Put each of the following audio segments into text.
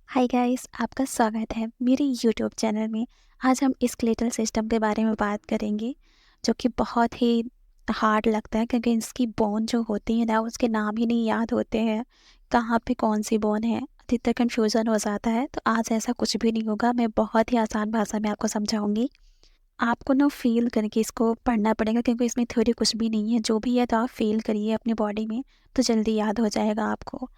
Hi guys, आपका स्वागत है मेरे यूट्यूब चैनल में। आज हम स्केलेटल सिस्टम के बारे में बात करेंगे, जो कि बहुत ही हार्ड लगता है क्योंकि इसकी बोन जो होती है ना, उसके नाम ही नहीं याद होते हैं। कहाँ पे कौन सी बोन है, अधिकतर कन्फ्यूज़न हो जाता है। तो आज ऐसा कुछ भी नहीं होगा, मैं बहुत ही आसान भाषा में आपको समझाऊंगी। आपको ना फ़ील करके इसको पढ़ना पड़ेगा क्योंकि इसमें थ्योरी कुछ भी नहीं है। जो भी है तो आप फ़ील करिए अपनी बॉडी में, तो जल्दी याद हो जाएगा आपको।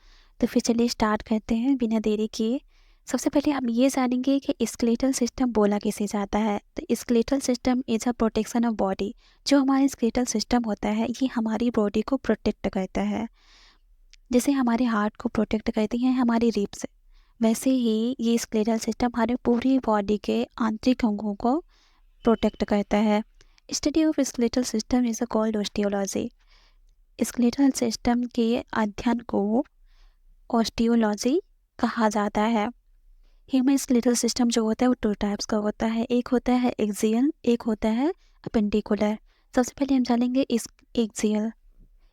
तो फिर चलिए स्टार्ट करते हैं बिना देरी किए। सबसे पहले हम ये जानेंगे कि स्केलेटल सिस्टम बोला किसे जाता है। तो skeletal system is a protection of body. जो हमारा स्केलेटल सिस्टम होता है, ये हमारी बॉडी को प्रोटेक्ट करता है। जैसे हमारे हार्ट को प्रोटेक्ट करती हैं हमारी रिब्स, वैसे ही ये स्केलेटल सिस्टम हमारे पूरी बॉडी के आंतरिक अंगों को प्रोटेक्ट करता है। Study of skeletal system is a called osteology. Skeletal system के अध्ययन को ऑस्टियोलॉजी कहा जाता है। ह्यूमन स्केलेटल सिस्टम जो होता है वो टू टाइप्स का होता है। एक होता है एक्सियल, एक होता है अपेंडिकुलर। सबसे पहले हम जानेंगे इस एक्सियल।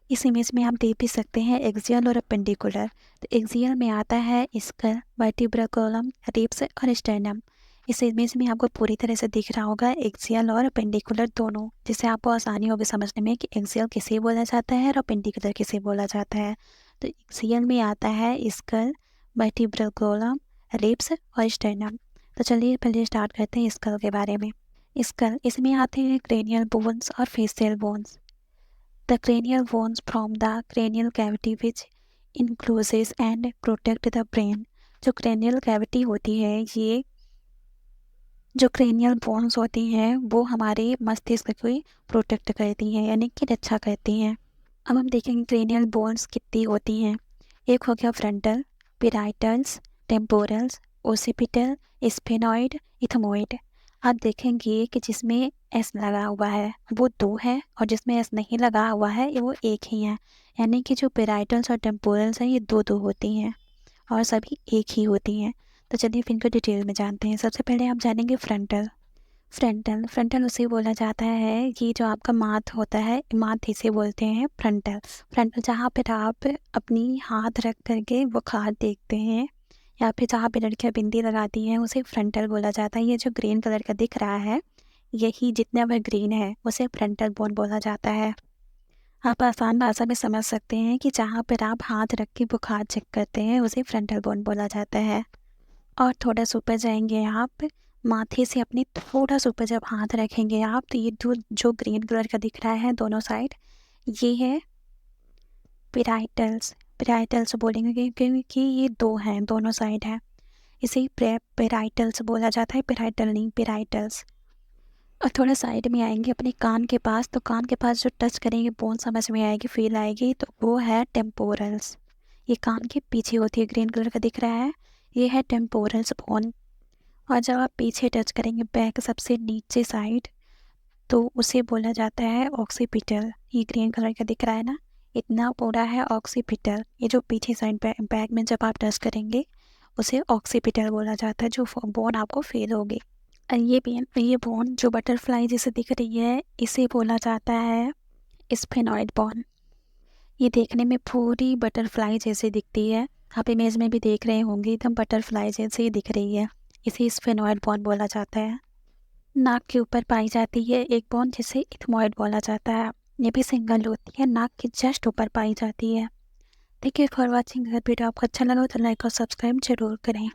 इस इमेज में आप देख भी सकते हैं एक्सियल और अपेंडिकुलर। तो एक्सियल में आता है स्कल, वर्टिब्रल कॉलम, रिब्स और स्टर्नम। इस इमेज में आपको पूरी तरह से दिख रहा होगा एक्सियल और अपेंडिकुलर दोनों, जिससे आपको आसानी होगी समझने में कि एक्सियल किसे बोला जाता है और अपेंडिकुलर किसे बोला जाता है। तो एक्सियल में आता है स्कल, वर्टिब्रल कॉलम, रिब्स और स्टर्नम। तो चलिए पहले स्टार्ट करते हैं स्कल के बारे में। स्कल, इसमें आते हैं क्रेनियल बोन्स और facial bones. The cranial bones from the cranial cavity which encloses and protect the brain। जो cranial cavity होती है, ये जो cranial bones होती हैं वो हमारे मस्तिष्क को प्रोटेक्ट करती हैं, यानी कि रक्षा करती हैं। अब हम देखेंगे cranial bones कितनी होती हैं। एक हो गया फ्रंटल, पेराइटल्स, टेम्पोरल्स, ओसिपिटल, स्फेनॉइड, इथमोइड। आप देखेंगे कि जिसमें एस लगा हुआ है वो दो है और जिसमें एस नहीं लगा हुआ है वो एक ही है। यानी कि जो पेराइटल्स और टेम्पोरल्स हैं ये दो दो होती हैं और सभी एक ही होती हैं। तो चलिए फिर इनको डिटेल में जानते हैं। सबसे पहले आप जानेंगे फ्रंटल। फ्रंटल फ्रंटल उसे बोला जाता है कि जो आपका माथ होता है, माथ इसे बोलते हैं फ्रंटल। फ्रंटल जहाँ पर आप अपनी हाथ रख करके बुखार देखते हैं या फिर जहाँ पे लड़कियाँ बिंदी लगाती हैं उसे फ्रंटल बोला जाता है। ये जो ग्रीन कलर का दिख रहा है, यही जितना वह ग्रीन है उसे फ्रंटल बोन बोला जाता है। आप आसान भाषा में समझ सकते हैं कि जहाँ पर आप हाथ रख के बुखार चेक करते हैं उसे फ्रंटल बोन बोला जाता है। और थोड़ा सा ऊपर जाएंगे आप, माथे से अपने थोड़ा सा ऊपर जब हाथ रखेंगे आप, तो ये जो ग्रीन कलर का दिख रहा है दोनों साइड, ये है पेराइटल्स। पेराइटल्स बोलेंगे क्योंकि ये दो हैं, दोनों साइड है, इसे पेराइटल्स बोला जाता है, पेराइटल नहीं, पेराइटल्स। और थोड़ा साइड में आएंगे अपने कान के पास, तो कान के पास जो टच करेंगे बोन समझ में आएगी, फील आएगी, तो वो है टेम्पोरल्स। ये कान के पीछे होती है, ग्रीन कलर का दिख रहा है, ये है टेम्पोरल्स बोन। और जब आप पीछे टच करेंगे बैक सबसे नीचे साइड, तो उसे बोला जाता है ऑक्सीपिटल। ये ग्रीन कलर का दिख रहा है ना, इतना पूरा है ऑक्सीपिटल। ये जो पीछे साइड बैक में जब आप टच करेंगे उसे ऑक्सीपिटल बोला जाता है, जो बोन आपको फील होगी। और ये बोन जो बटरफ्लाई जैसे दिख रही है इसे बोला जाता है स्फेनॉइड बोन। ये देखने में पूरी बटरफ्लाई जैसे दिखती है, आप इमेज में भी देख रहे होंगे, एकदम बटरफ्लाई जैसे ही दिख रही है। इसे स्फेनॉइड बोन बोला जाता है। नाक के ऊपर पाई जाती है एक बोन जिसे इथमॉइड बोला जाता है। ये भी सिंगल होती है, नाक के जस्ट ऊपर पाई जाती है। Thank you for watching. अगर वीडियो आपको अच्छा लगा तो लाइक और सब्सक्राइब जरूर करें।